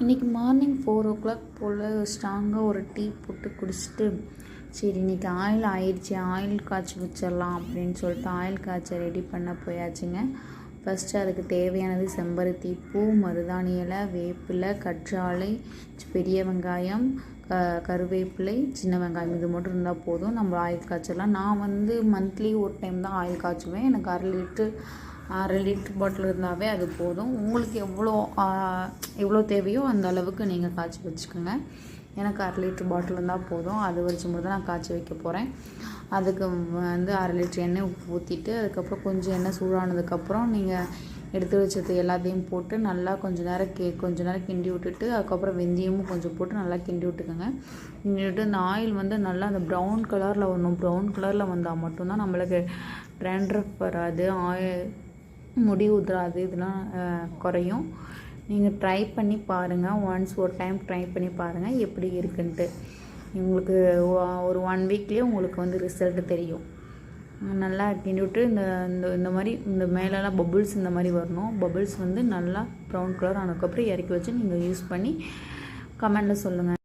இன்றைக்கி morning 4 o'clock போல் ஸ்ட்ராங்காக ஒரு டீ போட்டு குடிச்சிட்டு, சரி இன்றைக்கி ஆயில் ஆயிடுச்சு, ஆயில் காய்ச்சி வச்சிடலாம் அப்படின்னு சொல்லிட்டு ஆயில் காய்ச்ச ரெடி பண்ண போயாச்சுங்க. ஃபஸ்ட்டு அதுக்கு தேவையானது செம்பருத்தி பூ, மருதாணி இலை, வேப்பிலை, கற்றாழை, பெரிய வெங்காயம், கருவேப்பிலை, சின்ன வெங்காயம், இது மட்டும் இருந்தால் போதும். நம்ம ஆயில் காய்ச்சலாம். நான் மந்த்லி ஒரு டைம் தான் ஆயில் காய்ச்சுவேன். எனக்கு 1/2 லிட்டர் பாட்டில் இருந்தாவே அது போதும். உங்களுக்கு எவ்வளோ தேவையோ அந்த அளவுக்கு நீங்கள் காய்ச்சி வச்சுக்கோங்க. எனக்கு 1/2 லிட்டர் பாட்டில் இருந்தால் போதும். அது வச்சு மட்டும் தான் நான் காய்ச்சி வைக்க போகிறேன். அதுக்கு 1/2 லிட்டர் எண்ணெய் ஊற்றிட்டு, அதுக்கப்புறம் கொஞ்சம் எண்ணெய் சூடானதுக்கப்புறம் நீங்கள் எடுத்து வச்சது எல்லாத்தையும் போட்டு நல்லா கொஞ்ச நேரம் கிண்டி விட்டுட்டு, அதுக்கப்புறம் வெந்தயமும் கொஞ்சம் போட்டு நல்லா கிண்டி விட்டுக்கோங்க. கிண்டி விட்டு இந்த ஆயில் நல்லா அந்த ப்ரௌன் கலரில் வரணும். ப்ரௌன் கலரில் வந்தால் மட்டும்தான் நம்மளுக்கு ட்ராண்ட்ரஃப் வராது, முடி உதிராது, இதெல்லாம் குறையும். நீங்கள் ட்ரை பண்ணி பாருங்கள். ஒரு டைம் ட்ரை பண்ணி பாருங்கள் எப்படி இருக்குன்ட்டு. உங்களுக்கு ஒரு 1 வீக்லேயே உங்களுக்கு ரிசல்ட்டு தெரியும். நல்லா கிண்டி விட்டு இந்த மாதிரி இந்த மேலெலாம் பபுள்ஸ் இந்த மாதிரி வரணும். பபுள்ஸ் நல்லா ப்ரௌன் கலர் ஆனதுக்கப்புறம் இறக்கி வச்சு நீங்கள் யூஸ் பண்ணி கமெண்டில் சொல்லுங்கள்.